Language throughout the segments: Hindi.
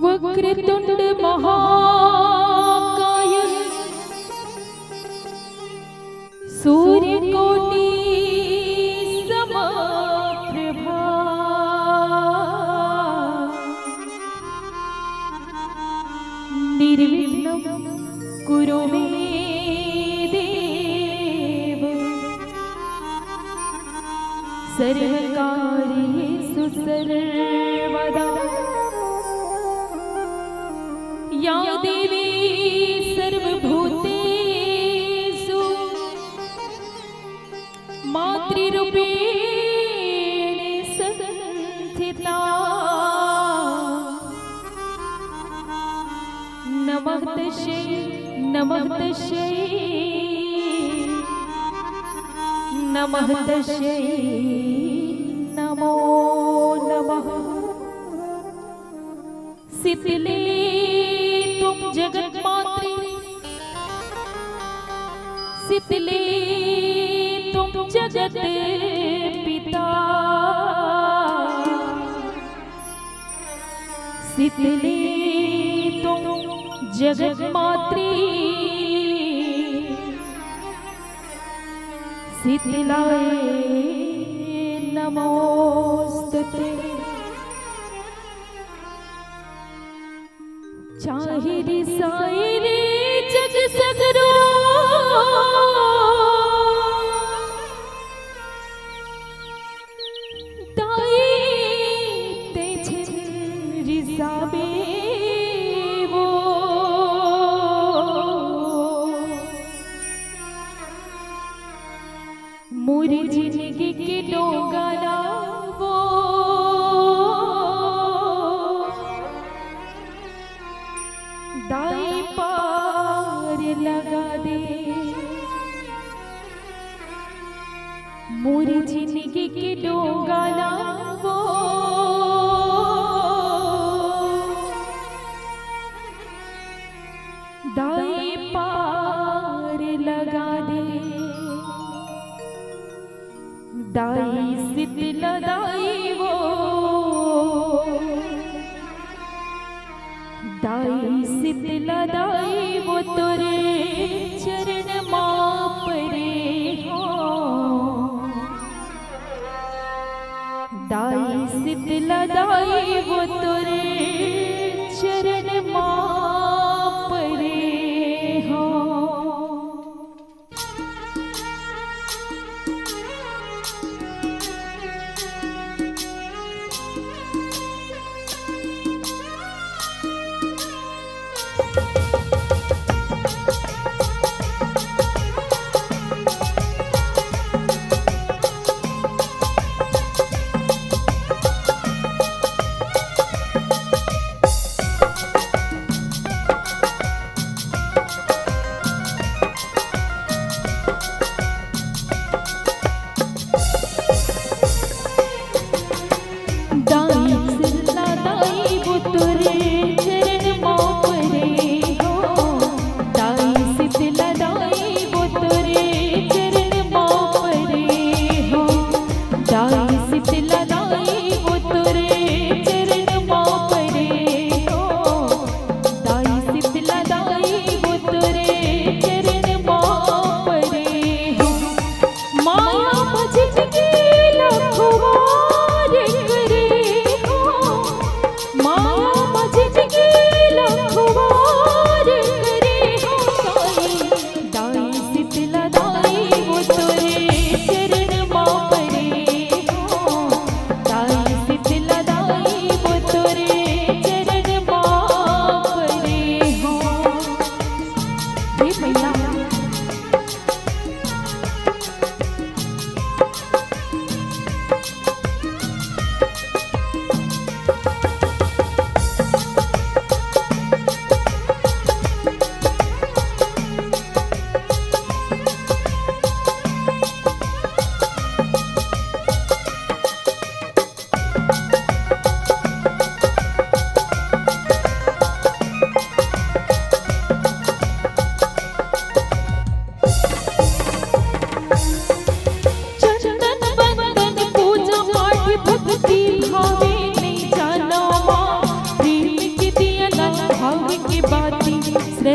वक्रतुंड महाकाय सूर्यकोटि समप्रभा निर्विघ्नं कुरु मे देव सर्वकार्येषु सर्वदा या देवी सर्वभूतेषु मातृरूपेण संस्थिता नमः तस्यै नमः तस्यै नमः तस्यै नमो नमः। शीतले तुम जगत मात्री शीतले तुम जगत पिता शीतले तुम जगत मात्री शीतलाय नमोस्तुते। चाहे रे साए रे जग सगरो दाई तेजे रिसाबे वो मोरी जिंदगी के डोंगाना वो दाई पार लगा दे मोरी जिंदगी के डोंगाना वो दाई पार लगा दे दाई शीतला दाई वो दाई शीतला दाई वो तोरे चरण माप रे हो दाई शीतला दाई वो तोरे चरण माप रे हो।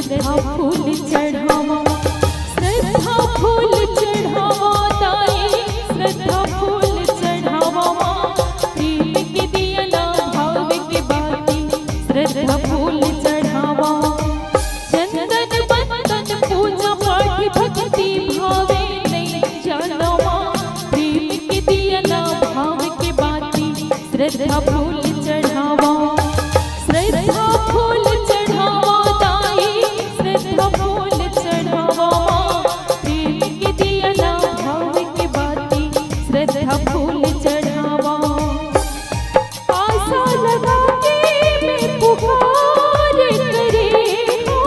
श्रद्धा फूल चढ़ावा, श्रद्धा फूल चढ़ावा ताई, श्रद्धा फूल चढ़ावा, प्रेम के दिया ना भाव के बाती, श्रद्धा फूल चढ़ावा, चंदन बंदन पूजा पाठ भक्ति भावे नहीं जानवा, प्रेम के दिया ना भाव के बाती, श्रद्धा फूल चढ़ावा, श्रद्धा फूल चढ़ावा ताई, श्रद्धा फूल चढ़ावा, प्रेम के दिया ना भाव के बाती, श्रद्धा फूल चढ़ावा, आशा लगा के मैं पुकार करे हो,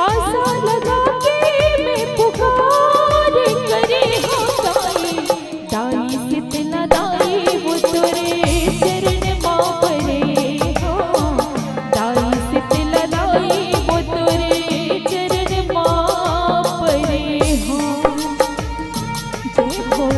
आशा लगा के मैं पुकार करे हो ताई, दाई शीतला दाई वो तोरे चरण माँ परे हो, दाई शीतला दाई वो तोरे चरण माँ परे हो। जय हो।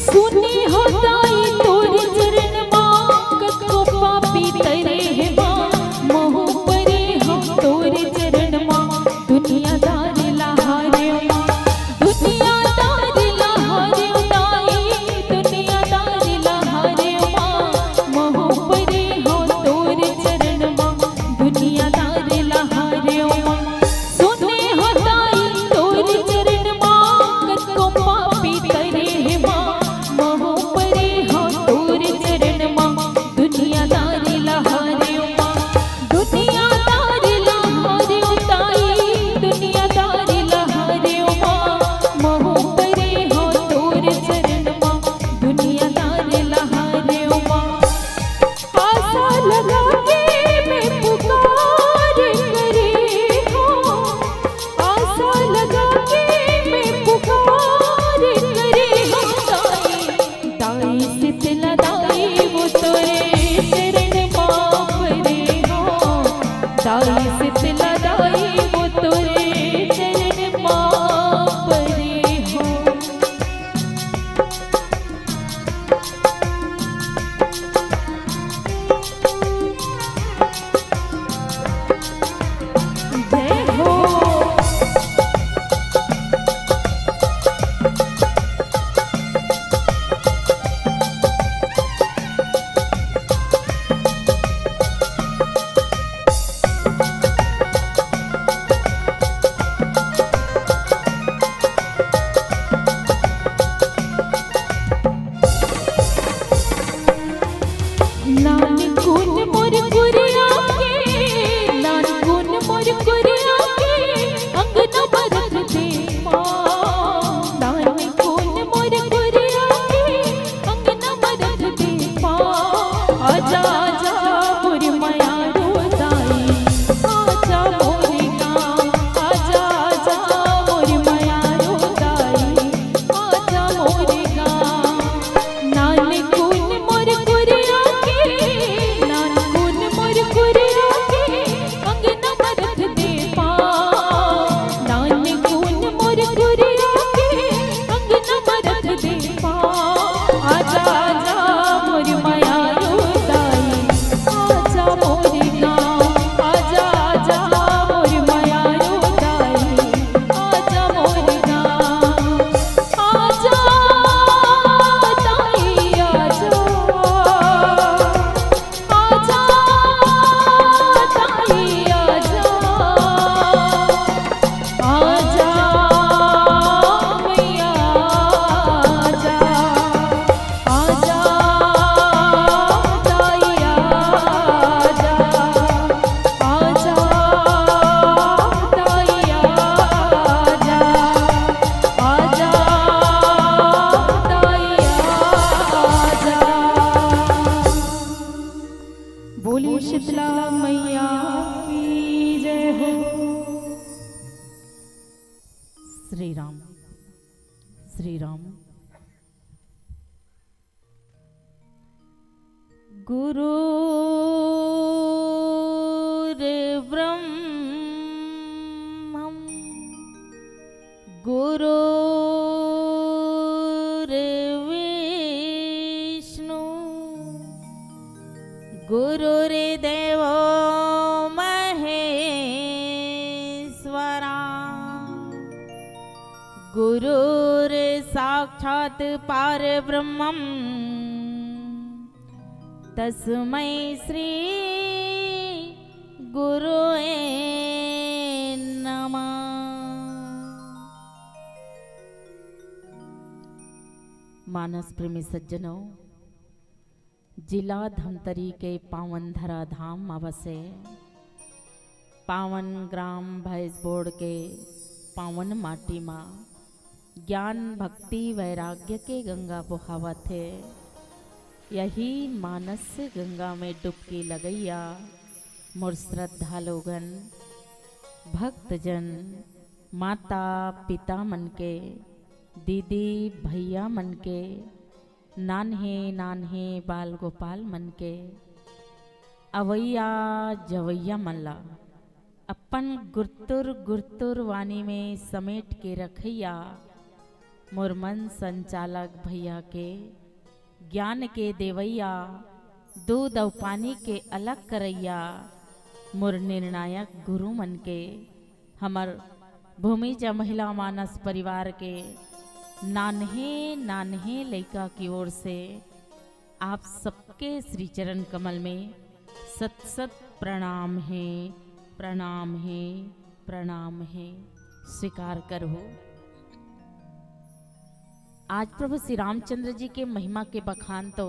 सुनी हो ताई तोरे चरण माँ, कतो पापी तरे है माँ, महु परे हम तोरे चरण माँ, दुनियादार लहारे माँ, दुनियादार लहारे ताई, दुनियादार लहारे माँ, महु परे हम तोरे चरण माँ, दुनियादार लहारे माँ, सुने हो ताई तोरे चरण माँ, कतो पापी तरे है माँ, महु परे हो तोरे चरण माँ, दुनियादार लहारे माँ, दुनियादार लहारे ताई, दुनियादार लहारे माँ, महु परे हो तोरे चरण माँ, दुनियादार लहारे माँ, आशा लगा के मैं पुकार करे हो, आशा लगा के मैं पुकार करे हो ताई, दाई शीतला दाई वो तोरे चरण माँ परे हो, दाई शीतला दाई वो तोरे चरण माँ परे हो। जय हो। शीतला मैया की जय हो। श्री राम श्री राम। गुरुर्ब्रह्मं गुरुर्विष्णु गुरुर्देवो महेश्वरा गुरुर्साक्षात् परब्रह्मं तस्मै श्री गुरुवे नमः। मानस प्रेमी सज्जनों, जिला धमतरी के पावन धरा धाम अवसे पावन ग्राम भैंसबोड़ के पावन माटी माँ ज्ञान भक्ति वैराग्य के गंगा बहावत है। यही मानस गंगा में डुबकी लगैया मोर श्रद्धा लोगन भक्तजन माता पिता मन के दीदी भैया मन के नान्हे नान्हे बाल गोपाल मन के अवैया जवैया मल्ला अपन गुरतुर गुरतुर वाणी में समेट के रखैया मोर मन संचालक भैया के ज्ञान के देवैया दूध और पानी के अलग करैया मोर निर्णायक गुरु मन के हमर भूमिजा महिला मानस परिवार के नान्हे नान्हे लइका की ओर से आप सबके श्री चरण कमल में सत सत प्रणाम है प्रणाम है प्रणाम है स्वीकार करो। आज प्रभु श्री रामचंद्र जी के महिमा के बखान तो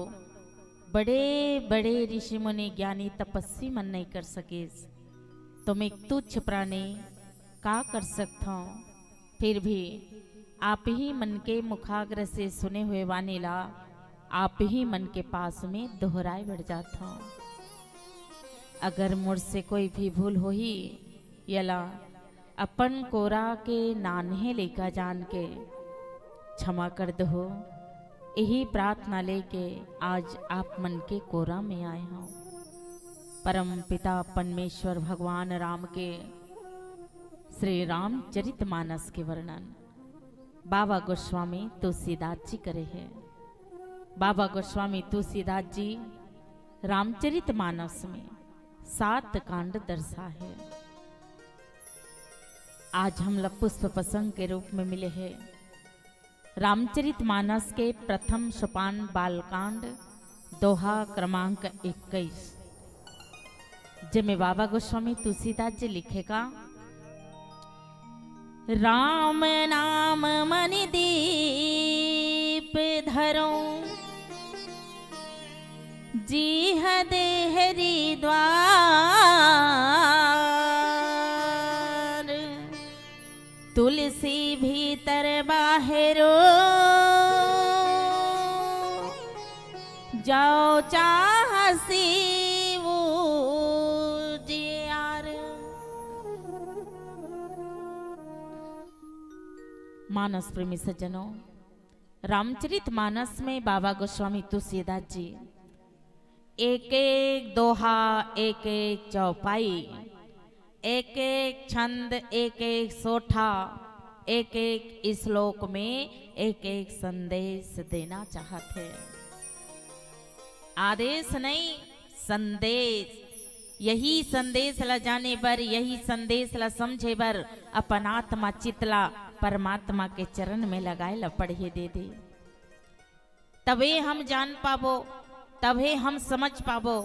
बड़े बड़े ऋषि मुनि ज्ञानी तपस्वी मन नहीं कर सके, तुम एक तुच्छ प्राणी का कर सकता हूँ। फिर भी आप ही मन के मुखाग्र से सुने हुए वाणी ला आप ही मन के पास में दोहराए बढ़ जाता हूँ। अगर मुझसे कोई भी भूल हो ही यला अपन कोरा के नान्हे लेका जान के क्षमा कर दो। यही प्रार्थना लेके आज आप मन के कोरा में आए हो। परम पिता परमेश्वर भगवान राम के श्री रामचरितमानस के वर्णन बाबा गोस्वामी तुलसीदास जी करे हैं। बाबा गोस्वामी तुलसीदास जी रामचरितमानस में 7 कांड दर्शा है। आज हम लोग पुष्प प्रसंग के रूप में मिले हैं। रामचरितमानस के प्रथम सोपान बालकांड दोहा क्रमांक 21 जिसमें बाबा गोस्वामी तुलसीदास जी लिखेगा, राम नाम मनि दीप धरो जीह देहरी द्वार तुलसी भीतर बाहरो जाओ चाहसी वो जियार। मानस प्रेमी सज्जनों, रामचरितमानस में बाबा गोस्वामी तुलसीदास जी एक एक दोहा, एक एक चौपाई, एक एक छंद, एक एक सोठा, एक एक श्लोक में एक एक संदेश देना चाहते हैं। आदेश नहीं, संदेश। यही संदेश ला जाने बर, यही संदेश ला समझे बर अपन आत्मा चितला परमात्मा के चरण में लगाए ला पढ़े दे दे। तबे हम जान पाबो, तबे हम समझ पाबो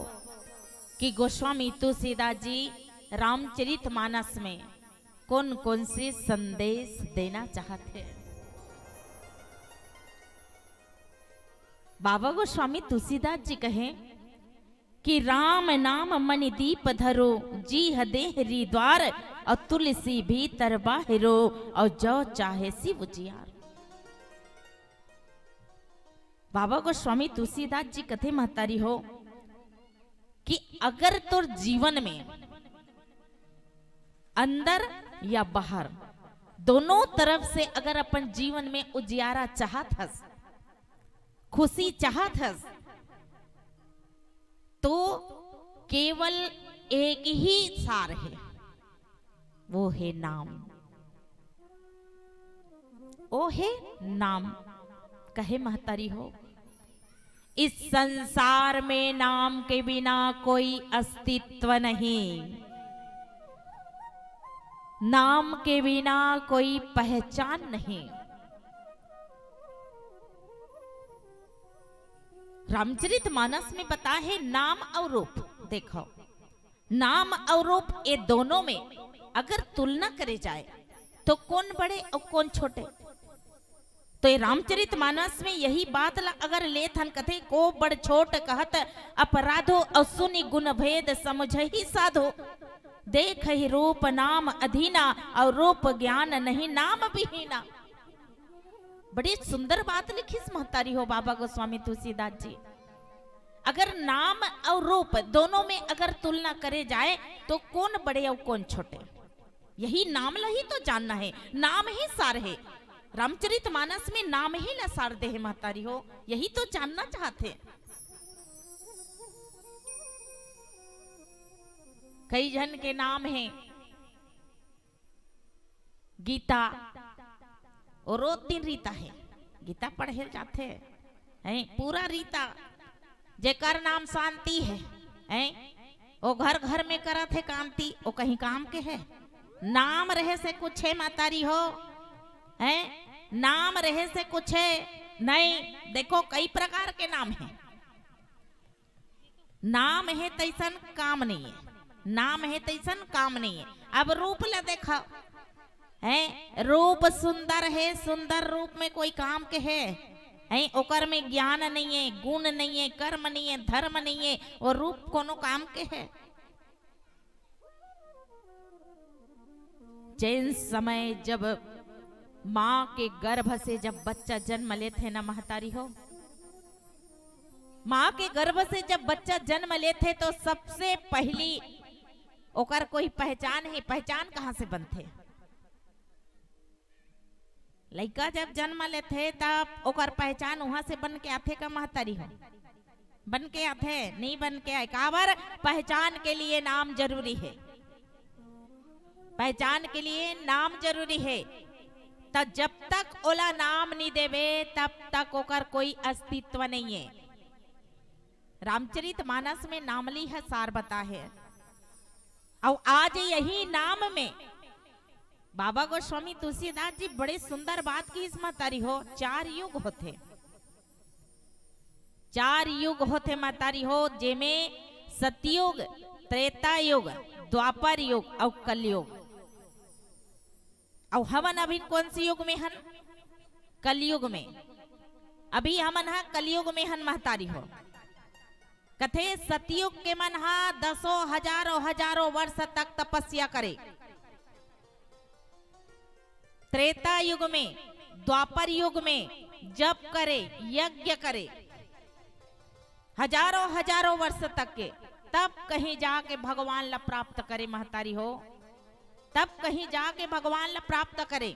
कि गोस्वामी तुलसीदास जी रामचरितमानस में कौन कौन से संदेश देना चाहते हैं। बाबा गोस्वामी तुलसीदास जी कहें कि राम नाम मणि दीप धरो जी देहरी द्वार और तुलसी भीतर बाहरो और जो चाहे शिव उजियार। बाबा गोस्वामी तुलसीदास जी कथे महतारी हो कि अगर तो जीवन में अंदर या बाहर दोनों तरफ से अगर अपन जीवन में उजियारा चाहत हस, खुशी चाहत हस, तो केवल एक ही सार है, वो है नाम। वो है नाम। कहे महतारी हो, इस संसार में नाम के बिना कोई अस्तित्व नहीं, नाम के बिना कोई पहचान नहीं। रामचरितमानस में बता है नाम और रूप। देखो, नाम और रूप ये दोनों में अगर तुलना करे जाए तो कौन बड़े और कौन छोटे। तो ये रामचरितमानस में यही बात अगर लेत हन कथे को बड़ छोट कहत अपराधो और सुनि गुण भेद समझ ही साधो, देख ही रूप नाम अधीना और रूप ज्ञान नहीं नाम विहीना। बड़ी सुंदर बात लिखी महतारी हो बाबा गोस्वामी तुलसीदास जी। अगर नाम और रूप दोनों में अगर तुलना करे जाए तो कौन बड़े और कौन छोटे, यही नाम ही तो जानना है। नाम ही सार है। रामचरितमानस में नाम ही न सार दे है महतारी हो, यही तो जानना चाहते। कई जन के नाम हैं गीता और 3 रीता है। गीता पढ़े जाते हैं पूरा रीता, जेकर नाम शांति है वो घर घर में करत है कांति, वो कहीं काम के है। नाम रहे से कुछ है महतारी हो, नाम रहे से कुछ है नहीं। देखो कई प्रकार के नाम हैं। नाम है तैसन काम नहीं है, नाम है तैसन काम नहीं है। अब रूप ला देखा है, रूप सुंदर है, सुंदर रूप में कोई काम के है ओकर में ज्ञान नहीं है, गुण नहीं है, कर्म नहीं है, धर्म नहीं है, और रूप कोनो काम के है। जिन समय जब माँ के गर्भ से जब बच्चा जन्म लेते ना महतारी हो, माँ के गर्भ से जब बच्चा जन्म लेते तो सबसे पहली ओकर कोई पहचान है। पहचान कहाँ से बनते? लड़का जब जन्म लेते तब ओकर पहचान वहां से बन के आते का महतारी हो? बन के आते नहीं, बन के आए। काबर? पहचान के लिए नाम जरूरी है, पहचान के लिए नाम जरूरी है। तब जब तक ओला नाम नहीं देवे तब तक ओकर कोई अस्तित्व नहीं है। रामचरितमानस में नामली है सार बता है। और आज यही नाम में बाबा गोस्वामी तुलसीदास जी बड़े सुंदर बात की इसमें तारी हो। 4 युग होते, 4 युग होते महतारी हो, जेमें सतयुग, त्रेता युग, द्वापर युग और कलयुग। और हमन अभी कौन सी युग में हन? कलयुग में। अभी हमन हा कलयुग में हन महतारी हो। कथे सतयुग के मन हा 10 हजारों वर्ष तक तपस्या करे। त्रेता युग में, द्वापर युग में जप करे, यज्ञ करे हजारों वर्ष तक के, तब कहीं जाके भगवान ला प्राप्त करे महतारी हो, तब कहीं जाके भगवान ला प्राप्त करे।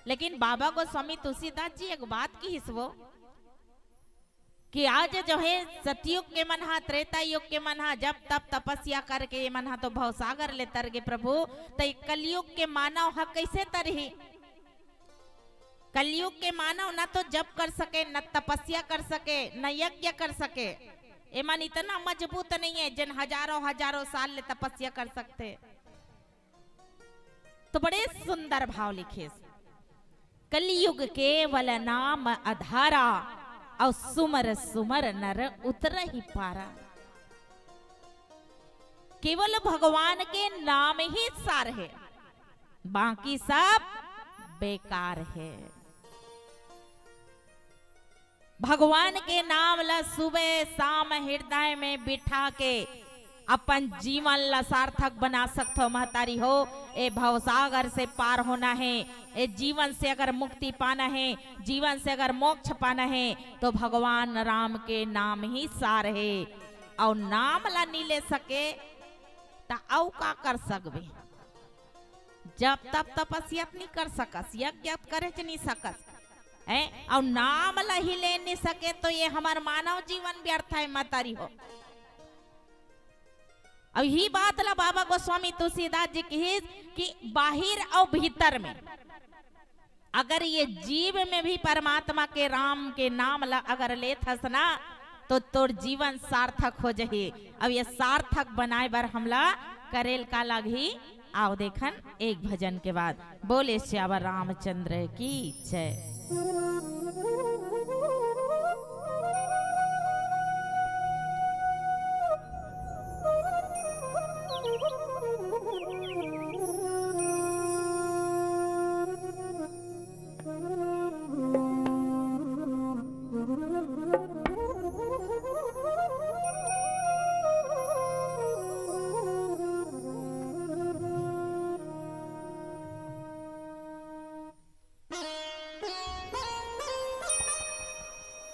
लेकिन बाबा गोस्वामी तुलसीदास जी एक बात की हिस्सो कि आज जो है सतयुग के मन हा, त्रेता युग के मन हा जब तब तपस्या करके मन हा तो भवसागर ले तर गे प्रभु। तो कलयुग के मानव हा कैसे तरही? कलयुग के मानव न तो जप कर सके, न तपस्या कर सके, न यज्ञ कर सके। ए मन इतना मजबूत नहीं है जिन हजारों साल ले तपस्या कर सकते। तो बड़े सुंदर भाव लिखे। कलयुग केवल नाम आधारा और सुमर सुमर नर उतर ही पारा। केवल भगवान के नाम ही सार है, बाकी सब बेकार है। भगवान के नाम ला सुबह शाम हृदय में बिठा के अपन जीवन ला सार्थक बना सकते हो महतारी हो। ए भवसागर से पार होना है, ए जीवन से अगर मुक्ति पाना है, जीवन से अगर मोक्ष पाना है तो भगवान राम के नाम ही सार है। और नाम ला नहीं ले सके ता औ का कर सकबे। जब तब तपस्या नहीं कर सकस, यज्ञ करे नहीं सकस है, और नाम ला ही ले नहीं सके तो ये हमार मानव जीवन व्यर्थ है मतारी हो। अब ही बात ला बाबा गोस्वामी तुलसीदास जी की कि बाहिर और भीतर में अगर ये जीव में भी परमात्मा के राम के नाम ला अगर ले थस ना तो तोर जीवन सार्थक हो जाही। अब ये सार्थक बनाए बर हमला करेल का लगी। आओ देखन एक भजन के बाद बोले श्यावर रामचंद्र की जय।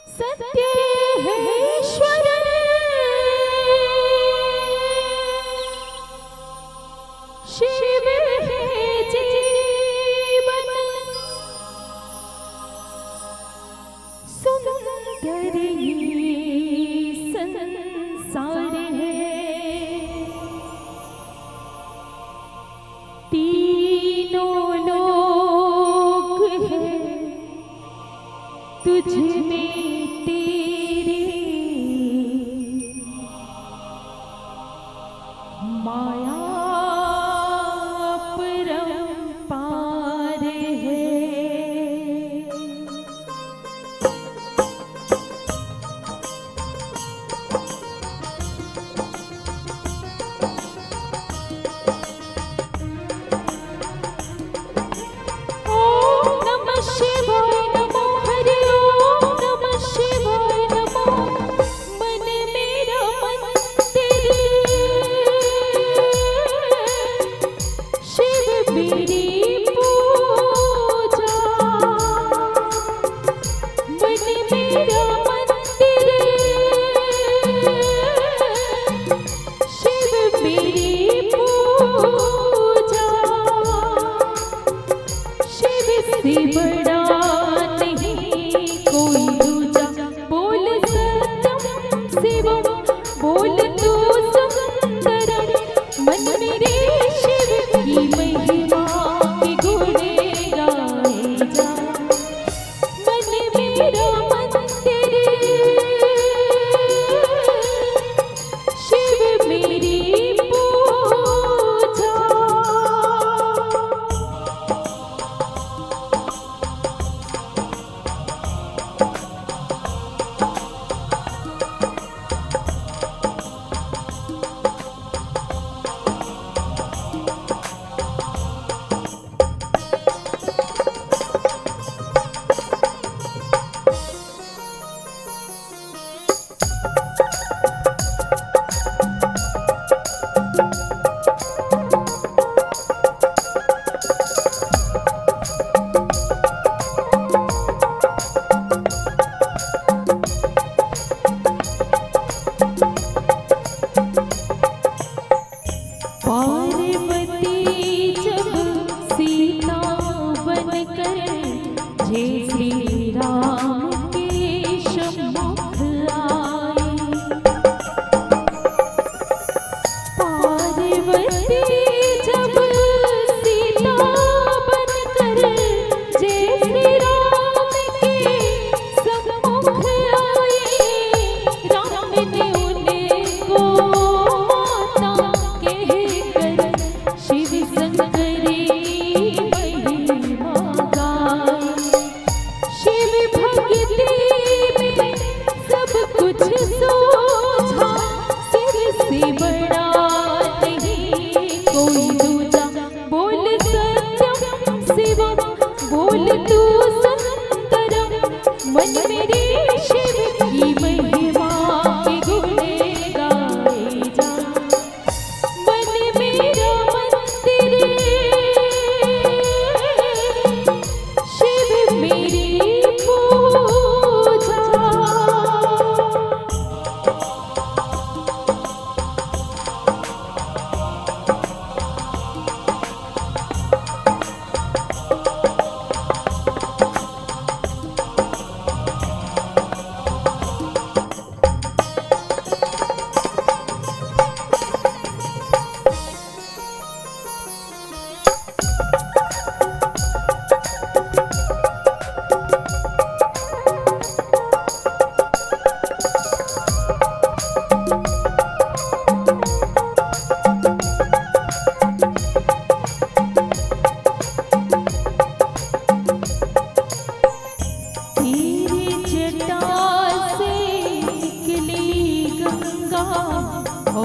सत्य है ईश्वर शिव है जीवन सुंदर ये संसार है तीनों लोक है तुझ में तेरे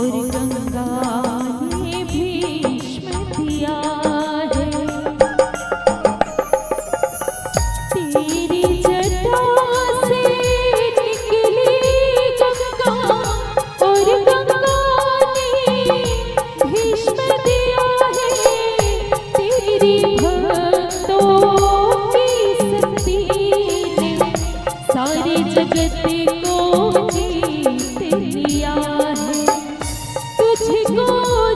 और गंगा ने भीष्म दिया है। तेरी जटा से निकली गंगा और गंगा ने भीष्म दिया है। तेरी भक्तों की शक्ति ने सारे जगत को जीत लिया है। तुझको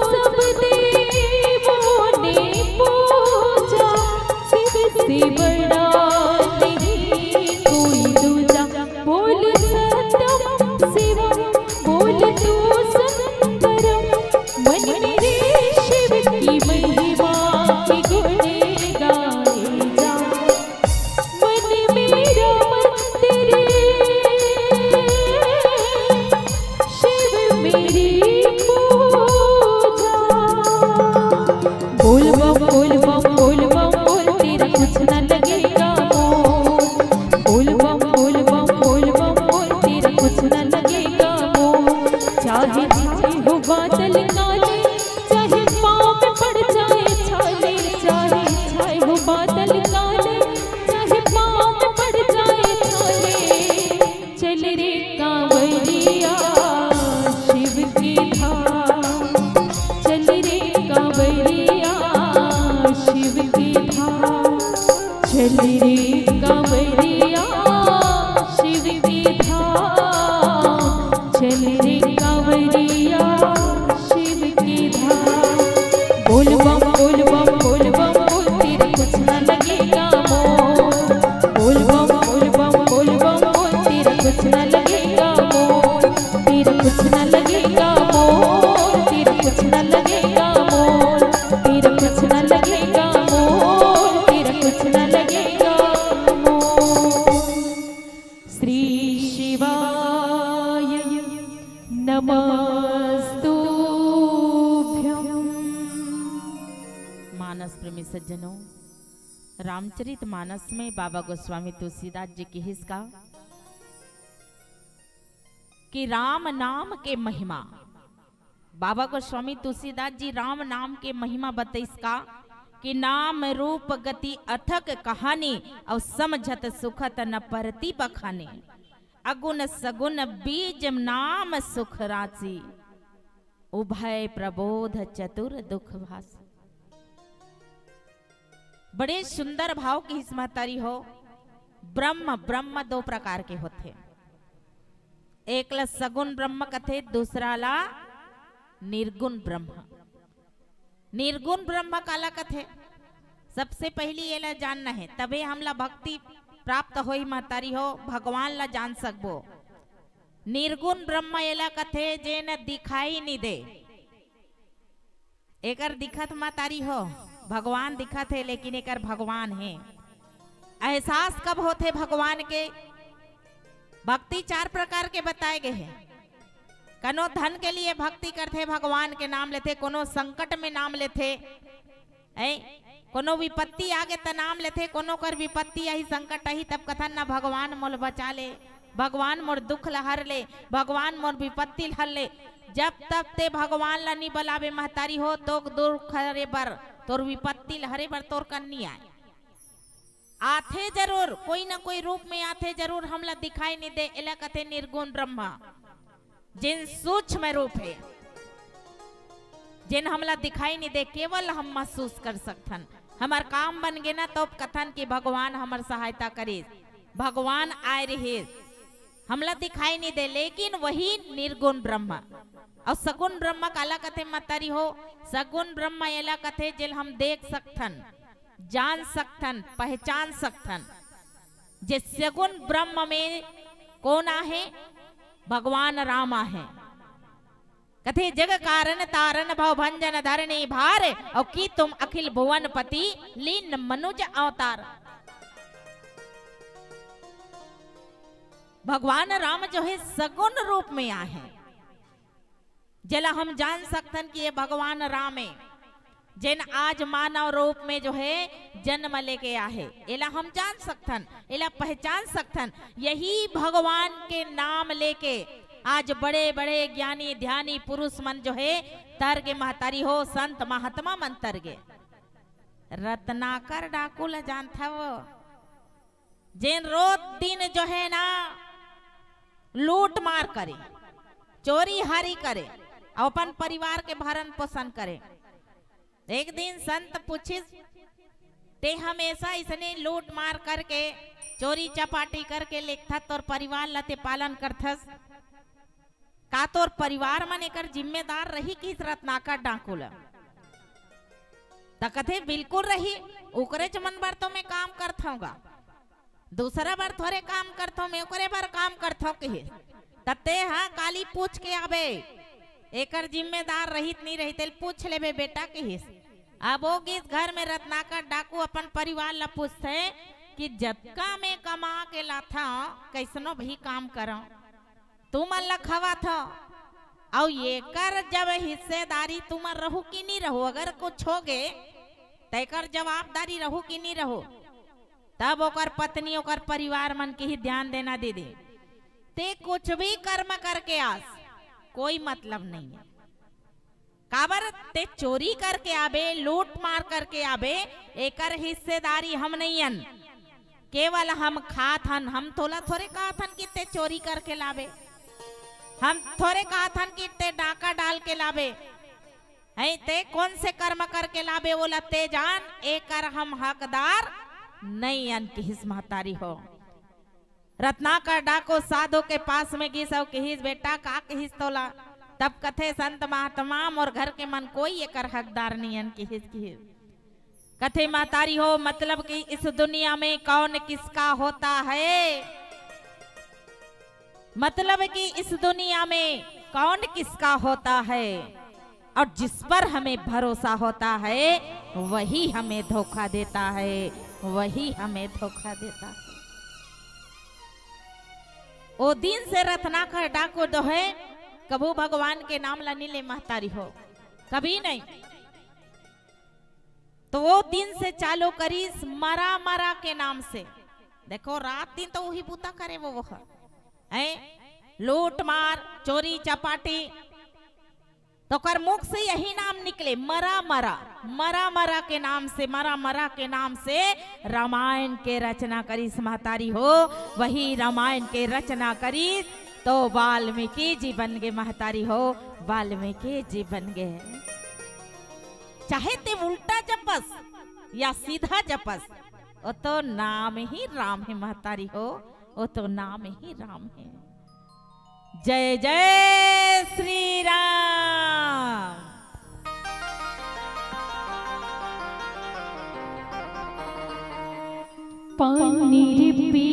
सब देवों ने पूजा, शिव से बड़ा नहीं कोई दूजा। बोल सत्यम शिवम, बोल तू सुंदरम, मन मेरे शिव की महिमा के गुण गाए जा। मन मेरा मंदिर, शिव मेरी पूजा। बोल बम बोल बम बोल बम बोल, तेरा कुछ न लगेगा मोल। बोल बम बोल बम बोल बम बोल, तेरा कुछ न लगेगा मोल। चाहे छाए हो बादल काले, चाहे पाँव में पड़ जाए छाले। चाहे छाए हो बादल काले, चाहे पाँव में पड़ जाए छाले। चल रे कांवरिया शिव की धाम, चल रे कांवरिया शिव की धाम। चल रे कांवरिया शिव की धाम, चल रे कांवरिया शिव की धाम। बोल बम बोल बम बोल बम बोल, तेरा कुछ न लगेगा मोल। बोल बम बोल बम बोल बम बोल, तेरा कुछ न लगेगा मोल। तेरा कुछ न लगेगा मोल, तेरा कुछ न लगेगा मोल। तेरा कुछ न लगेगा मोल, तेरा कुछ न लगेगा मोल। श्री शिवाय नमस्तुभ्यं। मानस प्रेमी सज्जनों, रामचरित मानस में बाबा गोस्वामी तुलसीदास जी की हिस्सा कि राम नाम के महिमा। बाबा गोस्वामी तुलसीदास जी राम नाम के महिमा बतैस का कि नाम रूप गति अथक कहानी और समझत सुखत न परती बखाने। अगुण सगुण बीज नाम सुख राशि, उभय प्रबोध चतुर दुख भास। बड़े सुंदर भाव की हिस्मतारी हो। ब्रह्म ब्रह्म दो प्रकार के होते, एक ला सगुण ब्रह्म कथे, दूसरा ला निर्गुण ब्रह्म। निर्गुण ब्रह्म काला कथे, सबसे पहली ये ला जानना है, तबे हमला भक्ति प्राप्त होई महतारी हो, भगवान ला जान सकबो। निर्गुण ब्रह्म ये ला कथे जे न दिखाई नहीं दे। एकर दिखत महतारी हो, भगवान दिखत है लेकिन एकर भगवान है। एहसास कब होते भगवान के? भक्ति चार प्रकार के बताए गए हैं। कनो धन के लिए भक्ति करते, भगवान के नाम लेते। कोनो संकट में नाम लेते, कोनो विपत्ति आगे त नाम लेते। कोनो कर विपत्ति आई संकट आई तब कथन ना भगवान मोल बचा ले, भगवान मोर दुख ला हर ले, भगवान मोर विपत्ति हर ले। जब तब ते भगवान ला नहीं बलावे महतारी हो, तो दुख हरे बर, तोर विपत्ति हरे बर तोर कन्नी आए। आथे जरूर, कोई ना कोई रूप में आथे जरूर, हमला दिखाई नहीं दे। एला कथे निर्गुण ब्रह्मा, जिन सूक्ष्म रूप है, जिन हमला दिखाई नहीं दे, केवल हम महसूस कर सकथन। हमार काम बन गे ना तो कथन कि भगवान हमार सहायता करे, भगवान आए रहे, हमला दिखाई नहीं दे, लेकिन वही निर्गुण ब्रह्म। और सगुण ब्रह्म काला कथे मतरी हो, सगुण ब्रह्म एला कथे जिल हम देख सकथन, जान सकथन, पहचान सकथन। जे सगुण ब्रह्म में कौन आहे? भगवान राम आहे। कथे जग कारण तारण भव भंजन धरणी भार, और की तुम अखिल भुवन पति लीन मनुज अवतार। भगवान राम जो है सगुण रूप में आए, जला हम जान सकतन कि ये भगवान राम है, जिन आज मानव रूप में जो है जन्म लेके आए। एला हम जान सकतन, एला पहचान सकतन। यही भगवान के नाम लेके आज बड़े बड़े ज्ञानी ध्यानी पुरुष मन जो है तरगे महतारी हो, संत महात्मा मन तरगे। रत्नाकर डाकू ल जानता वो, जिन रोज दिन जो है ना लूट मार करे, चोरी हारी करे, अपन परिवार के भरण पोषण करे। एक दिन संत पूछिस, ते हमेशा इसने लूट मार करके चोरी चपाटी करके लेखता तोर परिवार लते पालन करथस, का तोर परिवार मन एकर जिम्मेदार रही कि रत्नाकर डाकू ल? त कथे बिल्कुल रही, ओकरे च मन बर तो मैं काम करथौगा, दूसरा बार थोड़े काम करथो, मैं ओकरे बार काम करथो कहे। तते हाँ काली पूछ के आबे, एकर जिम्मेदार रहित नहीं रहित पूछ लेबे बेटा कहिस। अब वो किस घर में रत्नाकर डाकू अपन परिवार ला पूछते कि जतका में कमा के लाथा कैसनो भी काम करो, तू मन ला खवा था, और ये कर जब हिस्सेदारी तुम रहू कि नहीं रहू, अगर कुछ हो गए तेकर जवाबदारी रहू कि नहीं रहू। तब ओकर पत्नी ओकर परिवार मन के ही ध्यान देना दीदी, ते कुछ भी कर्म करके आस कोई मतलब नहीं है। काबर ते चोरी करके आबे, लूट मार करके आबे, एकर हिस्सेदारी हम नहीं हन, केवल हम खात हन। हम तोला थोड़े कहत हन कि ते चोरी करके लाबे, हम थोड़े कहत हन कि ते डाका डाल के लाबे, है ते कौन से कर्म करके लाबे बोला ते जान, एकर हम हकदार नहीं हन किस महतारी हो। रत्नाकर डाको साधु के पास में गिस और कहिस बेटा का कहिस तोला? तब कथे संत महात्मा और घर के मन कोई एकर हकदार नहीं हन कहिस। कथे महतारी हो मतलब कि इस दुनिया में कौन किसका होता है, मतलब कि इस दुनिया में कौन किसका होता है, और जिस पर हमें भरोसा होता है वही हमें धोखा देता है, वही हमें धोखा देता है। ओ दिन से रत्नाकर डाको जो है कबू भगवान के नाम ला नहीं ले महतारी हो, कभी नहीं। तो वो दिन से चालू करीस मरा मरा के नाम से। देखो रात दिन तो वही बूता करे वो है, लूट मार चोरी चपाटी, तो कर मुख से यही नाम निकले मरा मरा, मरा मरा के नाम से, मरा मरा के नाम से रामायण के रचना करीस महतारी हो। वही रामायण के रचना करीस तो वाल्मीकि जी बन गए महतारी हो, वाल्मीकि जी बन गए। चाहे ते उल्टा जपस या सीधा जपस, वो तो नाम ही राम है महतारी हो, वो तो नाम ही राम है। जय जय श्री राम। पानी रे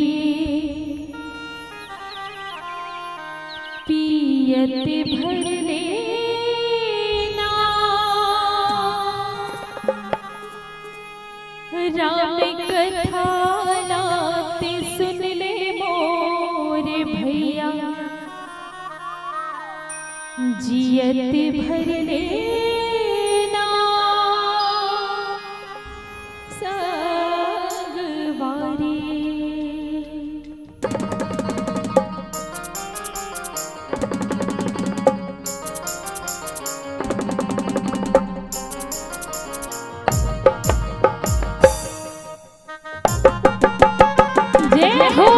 पियत भर लेना, राम कथा नाते सुन ले मोरे भैया, जियत भर लेना सगवारी। जय हो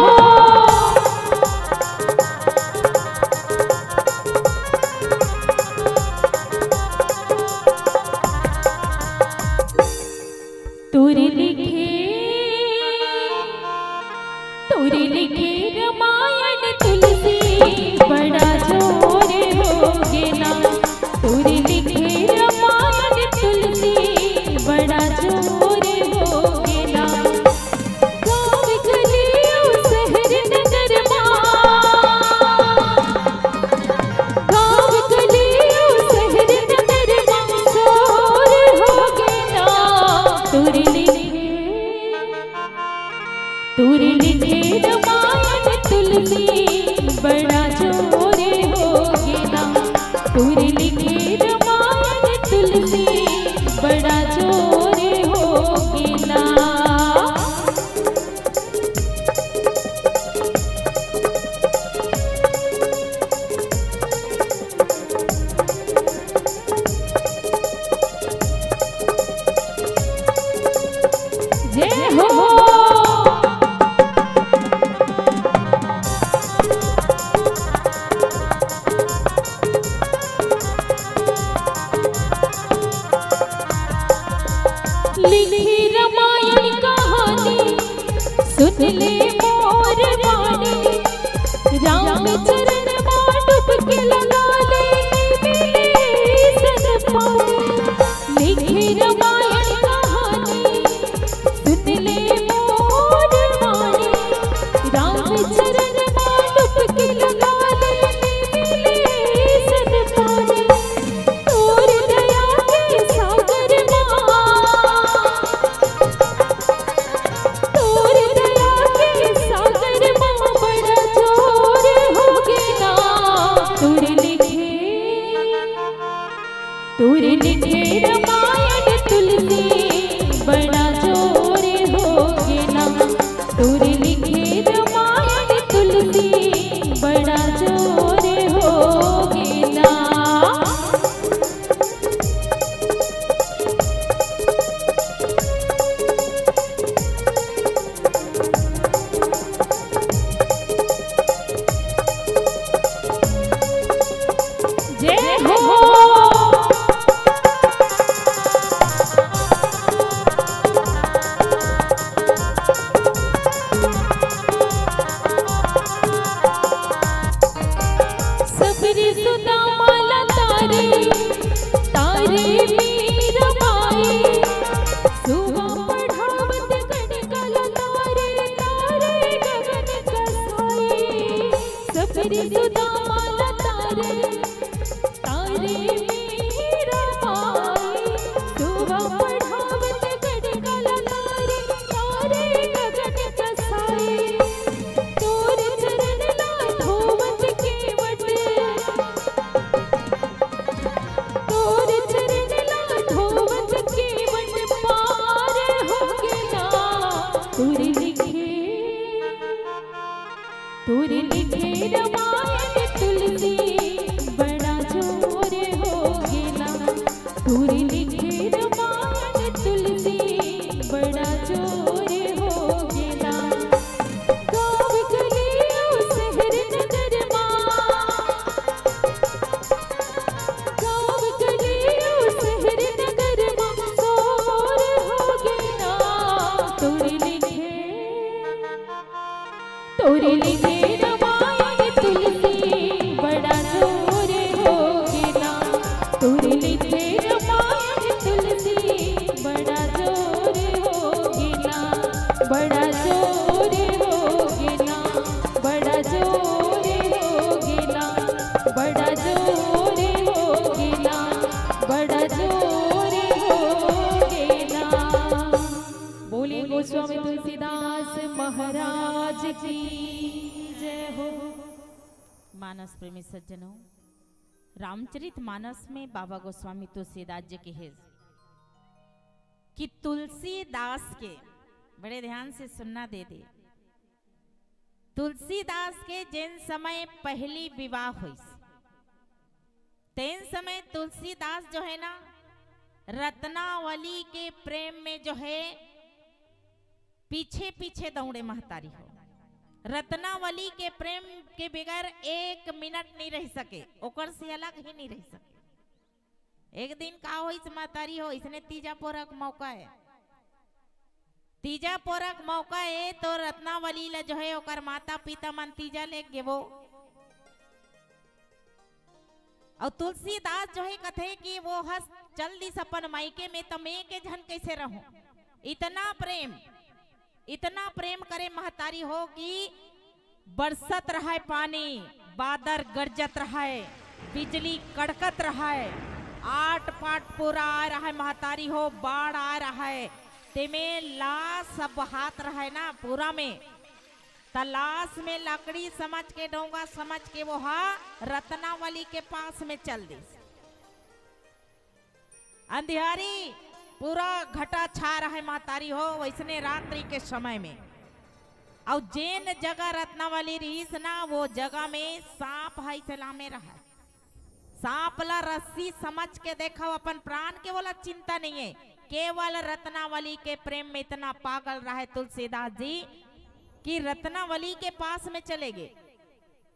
ले मोर वाणी, राम चरण में डुबकी लगा ले, मिले सन पानी। लिखे रामायण कहानी, सुन ले मोर वाणी, राम चरण में डुबकी लगा ले, मिले सन पानी। तोर दया के सागर तोर दया के सागर माँ बड़ा जोर होगे ना। तोर लिखे रामायण तुलसी बड़ा जोर होगे ना। तोर लिखे रामायण तुलसी बड़ा जोर होगे ना। जय हो। सबरी सुदा माला तारे, तारे मीरा बाई, सुबह पढ़ावत गणकल तारे, तारे गगन कसाई। सबरी सुदा माला तारे, तारे मीरा बाई, सुबह पढ़ावत गणकल तारे, तारे गगन कसाई। तोर चरण ला धोवत केवट, तोर चरण ला धोवत केवट पार होगे ना। तोर लिखे रामायण तुलसी बड़ा जोर होगे ना। तोर लिखे रामायण तुलसी बड़ा जोर होगे ना। गाँव गलियों शहर नगर गाँव गलियों शहर नगर शोर होगे ना। तोर लिखे रामायण तुलसी बड़ा जोर होगे ना। तोर लिखे रामायण तुलसी बड़ा जोर होगे ना। बड़ा जोर होगे ना। बड़ा जोर होगे ना। बड़ा जोर होगे ना। बड़ा जोर होगे ना। बोले गोस्वामी तुलसीदास महाराज की जय हो। मानस प्रेमी सज्जनों, रामचरित मानस में बाबा गोस्वामी तुलसीदास जी की है कि तुलसीदास के, बड़े ध्यान से सुनना दे दे, तुलसीदास के जिन समय पहली विवाह हुई, तेन समय तुलसीदास जो है ना रत्नावली के प्रेम में जो है पीछे पीछे दौड़े महतारी हो। रत्नावली के प्रेम के बगैर एक मिनट नहीं रह सके, ओकर से अलग ही नहीं रह सके। एक दिन का हो इस महतारी हो, इसने तीजा पोरक मौका है, तीजा पोरक मौका है तो रत्नावली ला जो है ओकर माता पिता मन तीजा ले गेबो। और तुलसीदास जो है कथे कि वो हस चल दिस अपन मायके में तो मैं के झन कैसे रहूं। इतना प्रेम करे महतारी हो कि बरसत रहा पानी, बादर गरजत रहा, बिजली कड़कत रहा, आट पाट पूरा आ रहा है महतारी हो, बाढ़ आ रहा है, तेमे लाश सब हाथ रहा है ना पूरा में, तलाश में लकड़ी समझ के डोंगा समझ के वो रत्नावली के पास में चल दी। अंधियारी पूरा घटा छा रहा है महतारी हो वैसने रात्रि के समय में। और जेन जगह रत्नावली रहीस ना वो जगह में सांप है चला में रहा। सांप ला रस्सी समझ के देखा अपन प्राण के वाला चिंता नहीं है, केवल रत्नावली के प्रेम में इतना पागल रहा है तुलसीदास जी कि रत्नावली के पास में चले गए।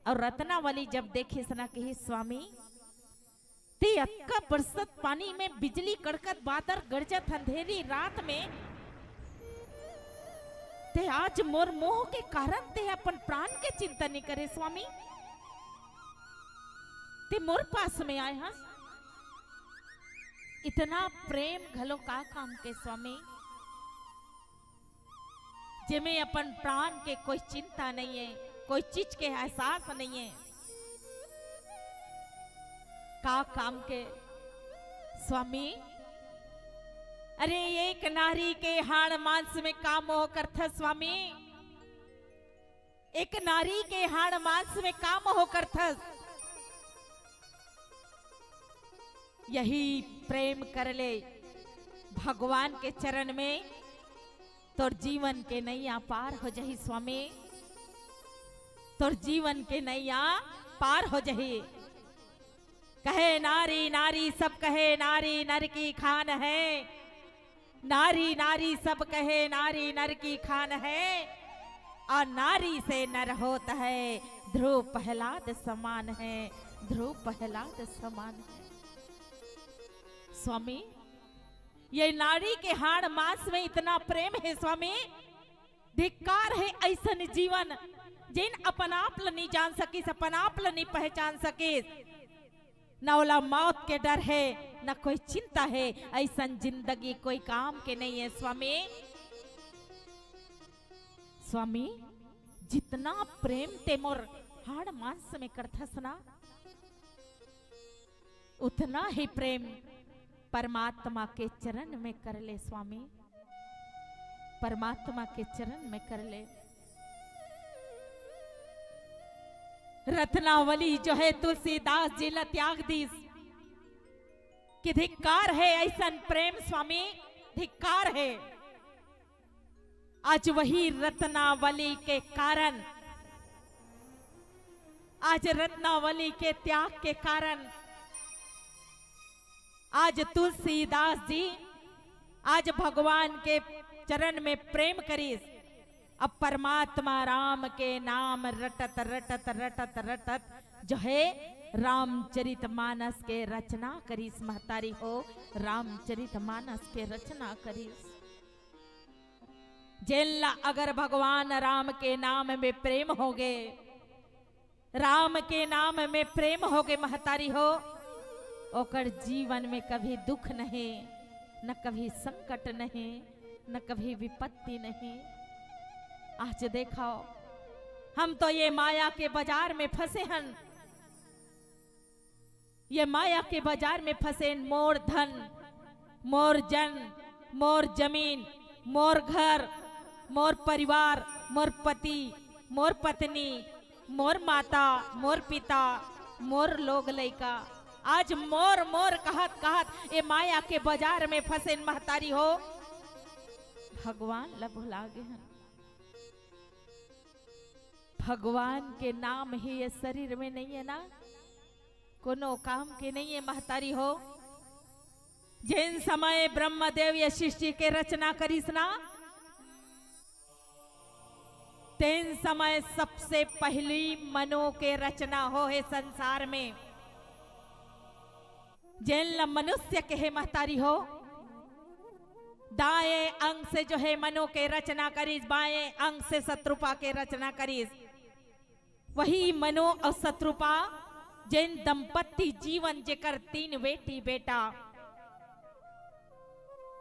और रत्नावली जब देखे सना कि स्वामी ते अक्का बरसत पानी में बिजली कड़कत बादल गरजत अंधेरी रात में ते आज मोर मोह के कारण ते अपन प्राण के चिंता नहीं करे स्वामी। ते मोर पास में आए हैं, इतना प्रेम घलो का काम के स्वामी, जिमें अपन प्राण के कोई चिंता नहीं है, कोई चीज के एहसास नहीं है, का काम के स्वामी। अरे एक नारी के हाड़ मांस में का मोह करता स्वामी, एक नारी के हाड़ मांस में का मोह करता। यही प्रेम कर ले भगवान के चरण में, तोर जीवन के नैया पार हो जाही स्वामी, तोर जीवन के नैया पार हो जाही। कहे नारी नारी सब कहे नारी नर की खान है, नारी नारी सब कहे नारी नर की खान है, और नारी से नर होता है ध्रुव प्रहलाद समान है, ध्रुव प्रहलाद समान है। स्वामी ये नारी के हाड़ मांस में इतना प्रेम है स्वामी, धिक्कार है ऐसन जीवन जिन अपन आप ल नहीं जान सकीस, अपन आप ल नहीं पहचान सकीस। न ओला मौत के डर है, न कोई चिंता है, ऐसन जिंदगी कोई काम के नहीं है स्वामी। स्वामी जितना प्रेम ते मोर हाड़ मांस में करथस ना, उतना ही प्रेम परमात्मा के चरण में कर ले स्वामी, परमात्मा के चरण में कर ले। रत्नावली जो है तुलसीदास जी ला त्याग दीस, कि धिक्कार है ऐसन प्रेम स्वामी, धिक्कार है। आज वही रत्नावली के कारण, आज रत्नावली के त्याग के कारण आज तुलसीदास जी आज भगवान के चरण में प्रेम करीस। अब परमात्मा राम के नाम रटत रटत रटत रटत जो है रामचरितमानस के रचना करीस। महतारी हो रामचरितमानस के रचना करीस। जेला अगर भगवान राम के नाम में प्रेम हो गए, राम के नाम में प्रेम हो गए महतारी हो, ओकर जीवन में कभी दुख नहीं, न कभी संकट नहीं, न कभी विपत्ति नहीं। आज देखो हम तो ये माया के बाजार में फंसे हैं, ये माया के बाजार में फंसे। मोर धन, मोर जन, मोर जमीन, मोर घर, मोर परिवार, मोर पति, मोर पत्नी, मोर माता, मोर पिता, मोर लोग लइका, आज मोर मोर कहत कहत ये माया के बाजार में फंसे महतारी हो। भगवान ला भुला गए हैं। भगवान के नाम ही ये शरीर में नहीं है ना, कोनो काम के नहीं है महतारी हो। जिन समय ब्रह्मदेव या सृष्टि के रचना करीस ना, तेन समय सबसे पहली मनो के रचना हो है संसार में। जिन मनुष्य के है महतारी हो, दाएं अंग से जो है मनो के रचना करीस, बाएं अंग से शत्रुपा के रचना करीस। वही मनो और शत्रुपा जिन दंपति जीवन जेकर 3 बेटी बेटा,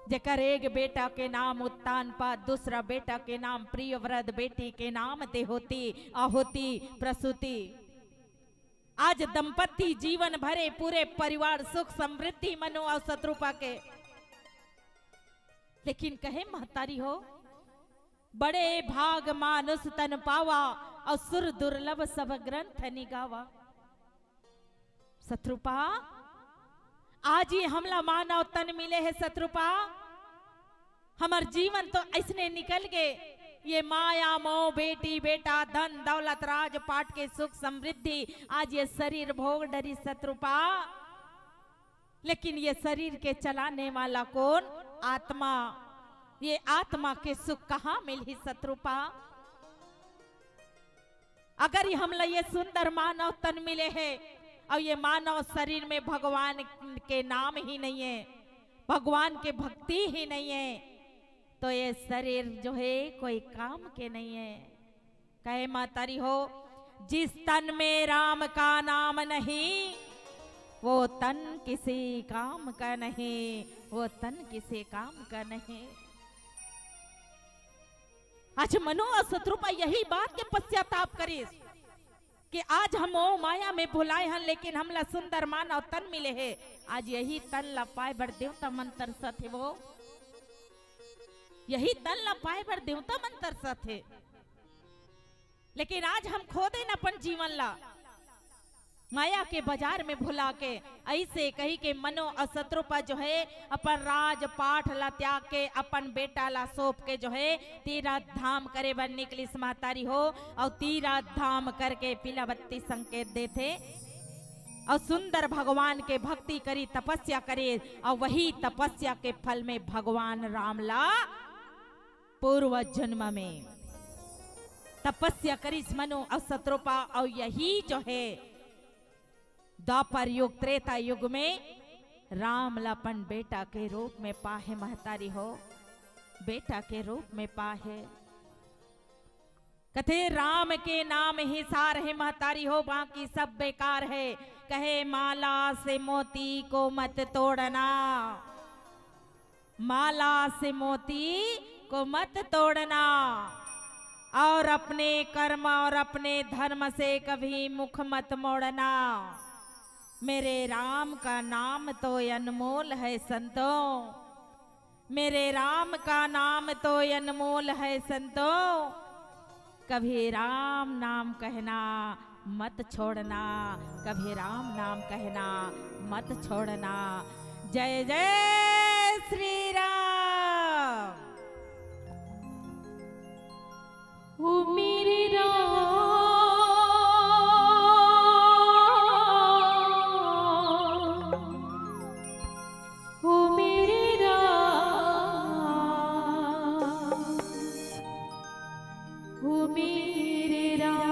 जेकर एक बेटा के नाम उत्तानपाद, दूसरा बेटा के नाम प्रियव्रत, बेटी के नाम देहोती, आहुति, प्रसूति। आज दंपति जीवन भरे पूरे परिवार सुख समृद्धि मनो और शत्रुपा के। लेकिन कहे महतारी हो, बड़े भाग मानुष तन पावा और सुर दुर्लभ सब ग्रंथ निगावा। शत्रुपा आज ये हमला मानव तन मिले है शत्रुपा, हमार जीवन तो ऐसने निकल गए। ये माया मोह, बेटी बेटा, धन दौलत, राज पाट के सुख समृद्धि, आज ये शरीर भोग डरी शत्रुपा। लेकिन ये शरीर के चलाने वाला कौन? आत्मा। ये आत्मा के सुख कहाँ मिली शत्रुपा? अगर ये हमला ये सुंदर मानव तन मिले है और ये मानव शरीर में भगवान के नाम ही नहीं है, भगवान के भक्ति ही नहीं है, तो ये शरीर जो है कोई काम के नहीं है। कहे मातारी हो, जिस तन में राम का नाम नहीं, वो तन किसी काम का नहीं, वो तन किसी काम का नहीं। आज मनो और शत्रुपा यही बात के पश्चाताप करे कि आज हम ओ माया में भुलाए हैं, लेकिन हमला सुंदर मान और तन मिले है। आज यही तन ला पाए बर देवता मन तरसत है, वो यही तन ला पाए बर देवता मन तरसत है। लेकिन आज हम खो दे न अपन जीवन ला माया के बाजार में भुला के। ऐसे कही के मनो और शत्रुपा जो है अपन राज पाठ ला त्याग के, अपन बेटा ला सौंप के जो है तीरथ धाम करे बर निकली मातारी हो। और तीरथ धाम करके पीलावत्ती संकेत देते और सुंदर भगवान के भक्ति करी, तपस्या करे। और वही तपस्या के फल में भगवान राम ला पूर्व जन्म में तपस्या करी मनो और शत्रुपा। और यही जो है द्वापर युग त्रेता युग में राम लापन बेटा के रूप में पाहे महतारी हो, बेटा के रूप में पाहे। कथे राम के नाम ही सार है महतारी हो, बाकी सब बेकार है। कहे माला से मोती को मत तोड़ना, माला से मोती को मत तोड़ना, और अपने कर्म और अपने धर्म से कभी मुख मत मोड़ना। मेरे राम का नाम तो अनमोल है संतों, मेरे राम का नाम तो अनमोल है संतों। कभी राम नाम कहना मत छोड़ना, कभी राम नाम कहना मत छोड़ना। जय जय श्री राम। ओ मेरे राम, ओ मेरे राम, ओ मेरे राम, ओ मेरे राम।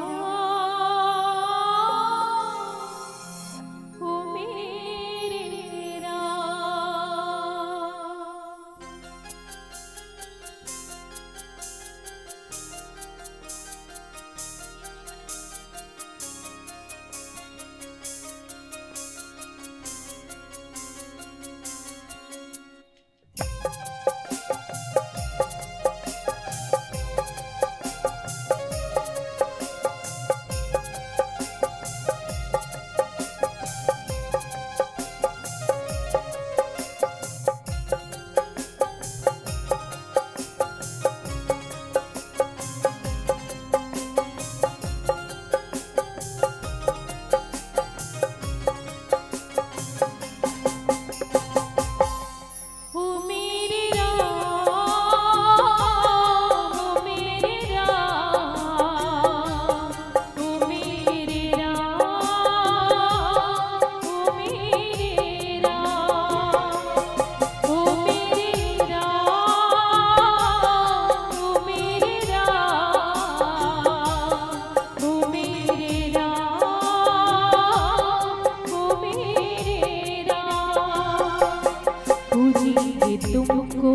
तुमको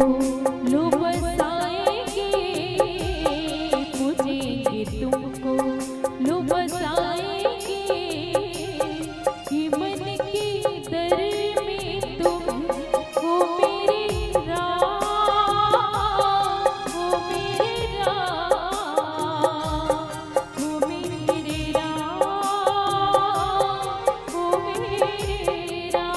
लो बसाएंगे, पूजेंगे तुमको लो बसाएंगे। ये मन के दर में तुम हो मेरे राम, हो मेरे राम, हो मेरे राम, हो मेरे राम।